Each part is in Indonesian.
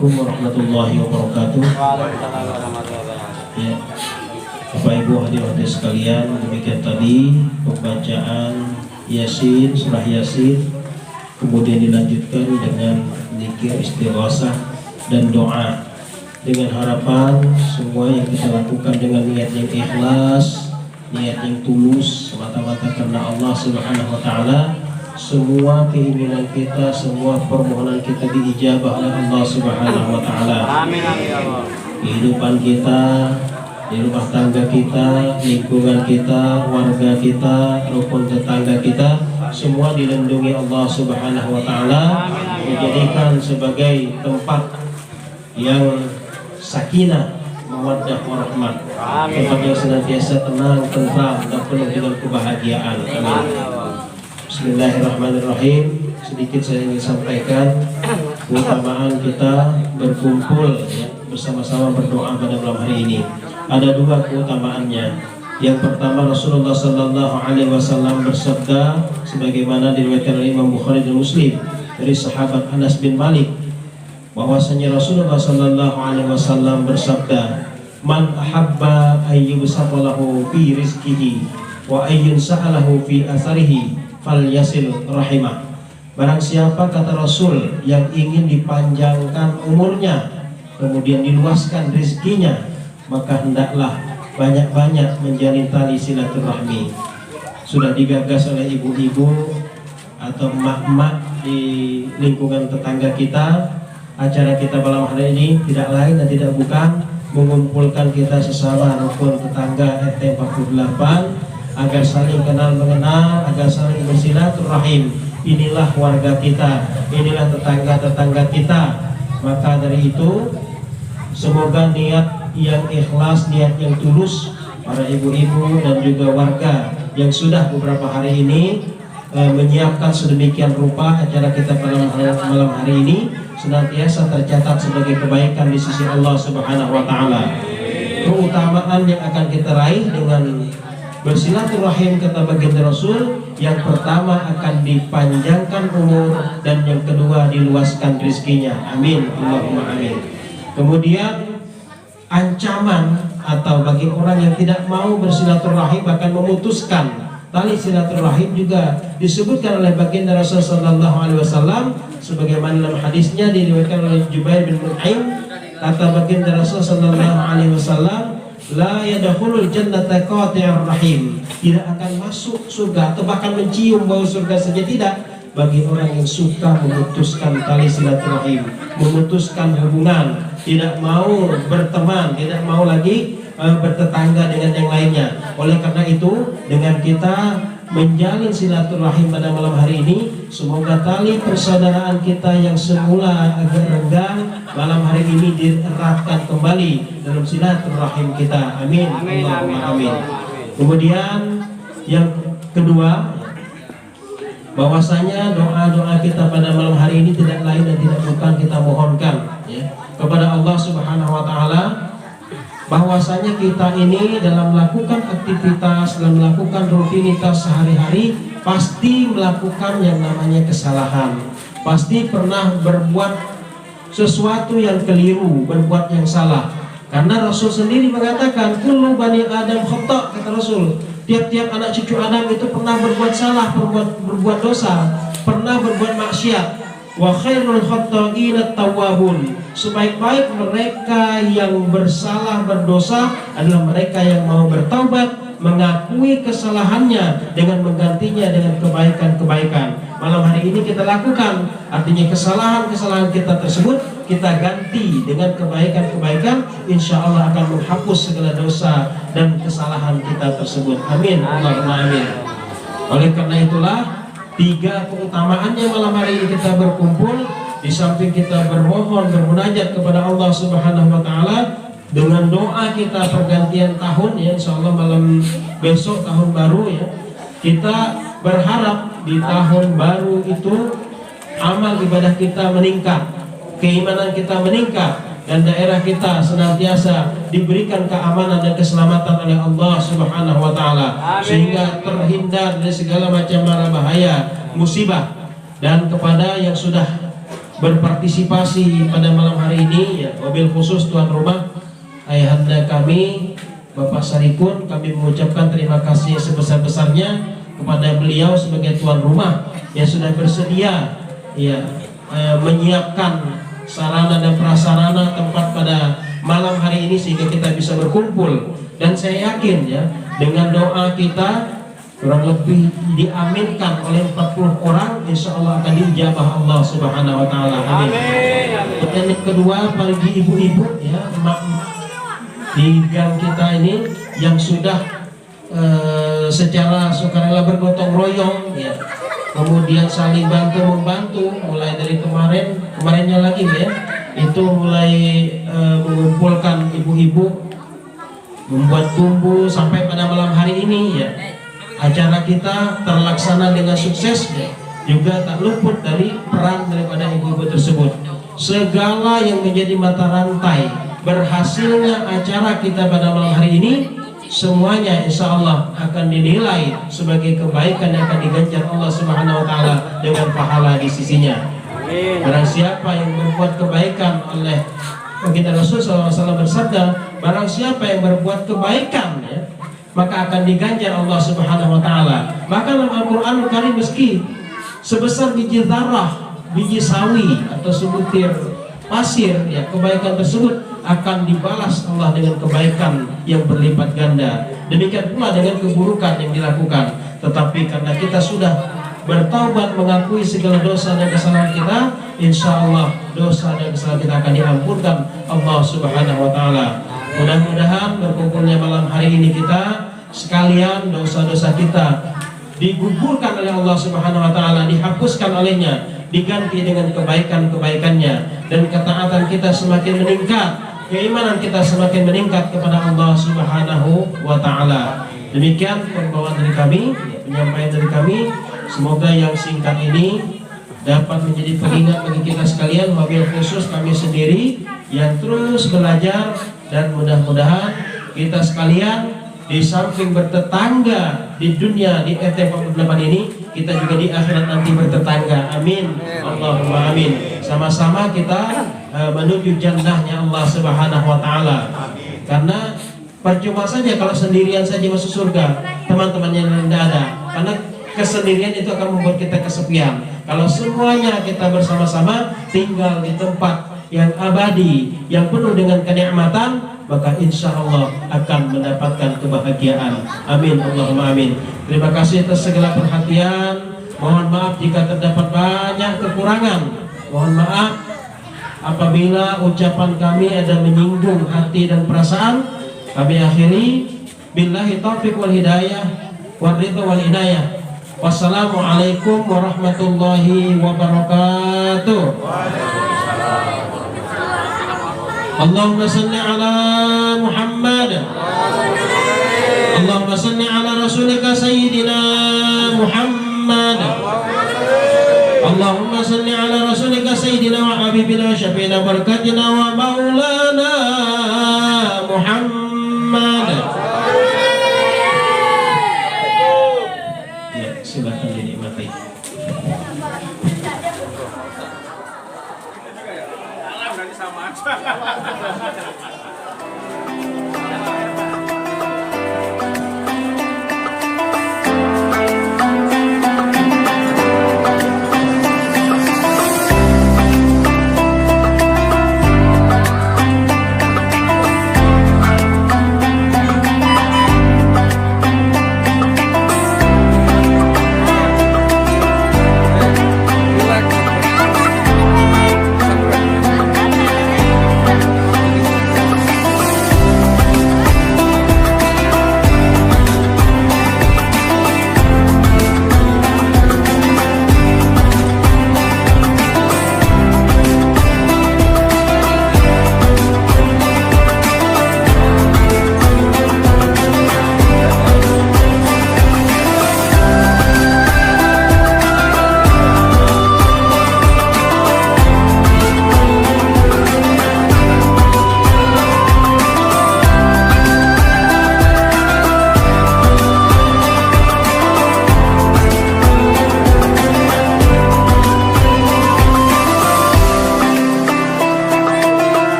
Assalamualaikum warahmatullahi wabarakatuh. Waalaikumsalam warahmatullahi wabarakatuh. Ya, Bapak Ibu hadirin sekalian, demikian tadi pembacaan Yasin, surah Yasin, kemudian dilanjutkan dengan zikir istighosah dan doa, dengan harapan semua yang kita lakukan dengan niat yang ikhlas, niat yang tulus, semata-mata karena Allah Subhanahu wa Ta'ala. Semua keinginan kita, semua permohonan kita diijabah oleh Allah Subhanahu wa Ta'ala. Amin amin ya Allah. Kehidupan kita, di rumah tangga kita, lingkungan kita, warga kita, rukun tetangga kita, semua dilindungi Allah Subhanahu wa Ta'ala, dijadikan sebagai tempat yang sakinah, mawaddah warahmat, tempat yang senantiasa tenang, tentram, dan penuh dengan kebahagiaan. Amin. Bismillahirrahmanirrahim. Sedikit saya ingin sampaikan keutamaan kita berkumpul ya, bersama-sama berdoa pada malam hari ini. Ada dua keutamaannya. Yang pertama, Rasulullah Sallallahu Alaihi Wasallam bersabda, sebagaimana diriwayatkan oleh Imam Bukhari dan Muslim dari sahabat Anas bin Malik, bahwasanya Rasulullah Sallallahu Alaihi Wasallam bersabda, "Man ahabba ayyubsalahu fi rizqihi wa ayyunsa'alahu fi atharihi fal yasil rahimah." Barang siapa, kata Rasul, yang ingin dipanjangkan umurnya, kemudian diluaskan rezekinya, maka hendaklah banyak-banyak menjalin tali silaturahmi. Sudah digagas oleh ibu-ibu atau emak-emak di lingkungan tetangga kita. Acara kita malam hari ini tidak lain dan tidak bukan mengumpulkan kita sesama rukun tetangga RT 48 agar saling kenal mengenal, agar saling bersilaturahim. Inilah warga kita, inilah tetangga-tetangga kita. Maka dari itu, semoga niat yang ikhlas, niat yang tulus para ibu-ibu dan juga warga yang sudah beberapa hari ini menyiapkan sedemikian rupa acara kita pada malam hari ini senantiasa tercatat sebagai kebaikan di sisi Allah Subhanahu wa Ta'ala. Keutamaan yang akan kita raih dengan bersilaturahim, kata baginda Rasul, yang pertama akan dipanjangkan umur, dan yang kedua diluaskan rezekinya. Amin, Allahumma amin. Kemudian ancaman atau bagi orang yang tidak mau bersilaturahim, bahkan memutuskan tali silaturahim, juga disebutkan oleh baginda Rasul Sallallahu Alaihi Wasallam sebagaimana dalam hadisnya diriwayatkan oleh Jubair bin Mut'im, kata baginda Rasul Sallallahu Alaihi Wasallam, la yadkhulul jannata qati'ur rahim, tidak akan masuk surga atau bahkan mencium bau surga saja tidak, bagi orang yang suka memutuskan tali silaturahim, memutuskan hubungan, tidak mau berteman, tidak mau lagi bertetangga dengan yang lainnya. Oleh karena itu, dengan kita menjalin silaturahim pada malam hari ini, semoga tali persaudaraan kita yang semula agak renggang malam hari ini dieratkan kembali dalam silaturahim kita. Amin, Allahumma amin. Kemudian yang kedua, bahwasanya doa-doa kita pada malam hari ini tidak lain dan tidak bukan kita mohonkan ya, kepada Allah Subhanahu wa Ta'ala, bahwasanya kita ini dalam melakukan aktivitas, dalam melakukan rutinitas sehari-hari, pasti melakukan yang namanya kesalahan, pasti pernah berbuat sesuatu yang keliru, berbuat yang salah. Karena Rasul sendiri mengatakan, kullu bani Adam khata', kata Rasul, tiap-tiap anak cucu Adam itu pernah berbuat salah, berbuat dosa, pernah berbuat maksiat. Wa khairul khatta'ina tawwabun, sebaik-baik mereka yang bersalah, berdosa adalah mereka yang mau bertaubat, mengakui kesalahannya dengan menggantinya dengan kebaikan-kebaikan. Malam hari ini kita lakukan, artinya kesalahan-kesalahan kita tersebut kita ganti dengan kebaikan-kebaikan, insya Allah akan menghapus segala dosa dan kesalahan kita tersebut. Amin, Allahumma amin. Oleh karena itulah, tiga keutamaannya malam hari ini kita berkumpul, di samping kita bermohon, bermunajat kepada Allah Subhanahu wa Ta'ala dengan doa kita pergantian tahun ya, insyaallah malam besok tahun baru ya, kita berharap di tahun baru itu amal ibadah kita meningkat, keimanan kita meningkat, dan daerah kita senantiasa diberikan keamanan dan keselamatan oleh Allah Subhanahu wa Ta'ala, sehingga terhindar dari segala macam mara bahaya, musibah. Dan kepada yang sudah berpartisipasi pada malam hari ini, ya, mobil khusus tuan rumah ayahanda kami Bapak Sarikun, kami mengucapkan terima kasih sebesar-besarnya kepada beliau sebagai tuan rumah yang sudah bersedia, ya, menyiapkan sarana dan prasarana tempat pada malam hari ini sehingga kita bisa berkumpul. Dan saya yakin, ya, dengan doa kita kurang lebih diaminkan oleh 40 orang, insya Allah akan diijabah Allah Subhanahu Wa Taala. Amin. Dan yang kedua, bagi ibu-ibu, ya, di gang kita ini yang sudah secara sukarela bergotong royong, ya, kemudian saling bantu membantu, mulai dari kemarinnya lagi, ya, itu mulai mengumpulkan ibu-ibu, membuat bumbu sampai pada malam hari ini, ya, acara kita terlaksana dengan sukses, ya, juga tak luput dari peran daripada ibu-ibu tersebut. Segala yang menjadi mata rantai berhasilnya acara kita pada malam hari ini, semuanya insya Allah akan dinilai sebagai kebaikan yang akan diganjar Allah Subhanahu Wa Taala dengan pahala di sisinya. Barang siapa yang berbuat kebaikan, oleh baginda Rasul SAW bersabda, barang siapa yang berbuat kebaikan, ya, maka akan diganjar Allah Subhanahu Wa Taala. Maka dalam Al-Quran Karim, meski sebesar biji zarah, biji sawi atau sebutir pasir, ya, kebaikan tersebut akan dibalas Allah dengan kebaikan yang berlipat ganda. Demikian pula dengan keburukan yang dilakukan. Tetapi karena kita sudah bertaubat, mengakui segala dosa dan kesalahan kita, insya Allah dosa dan kesalahan kita akan diampunkan Allah Subhanahu Wa Taala. Mudah-mudahan berkumpulnya malam hari ini kita sekalian, dosa-dosa kita digugurkan oleh Allah Subhanahu Wa Taala, dihapuskan olehnya, diganti dengan kebaikan-kebaikannya, dan ketaatan kita semakin meningkat, keimanan kita semakin meningkat kepada Allah Subhanahu Wa Taala. Demikian pembawaan dari kami, penyampaian dari kami. Semoga yang singkat ini dapat menjadi pengingat bagi kita sekalian, wabil khusus kami sendiri yang terus belajar, dan mudah-mudahan kita sekalian di samping bertetangga di dunia di RT48 ini, kita juga di akhirat nanti bertetangga. Amin. Allahumma amin. Sama-sama kita menuju jannahnya Allah Subhanahu Wa Taala. Karena percuma saja kalau sendirian saja masuk surga, teman-temannya yang tidak ada. Karena kesendirian itu akan membuat kita kesepian. Kalau semuanya kita bersama-sama tinggal di tempat yang abadi, yang penuh dengan kenikmatan, maka insya Allah akan mendapatkan kebahagiaan. Amin. Allahumma amin. Terima kasih atas segala perhatian. Mohon maaf jika terdapat banyak kekurangan. Mohon maaf apabila ucapan kami ada menyinggung hati dan perasaan. Kami akhiri. Billahi taufiq wal hidayah wal ridha wal inayah. Wassalamualaikum warahmatullahi wabarakatuh. Allahumma salli ala Muhammad. Allahumma salli ala rasulika sayyidina Muhammad. Allahumma salli ala rasulika sayyidina wa habibina syafiina barakatina wa maulana Muhammad. Ya, silakan dinikmati. Sama aja.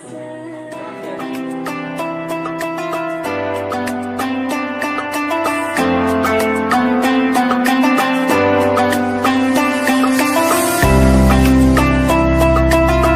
Wabarakatuh.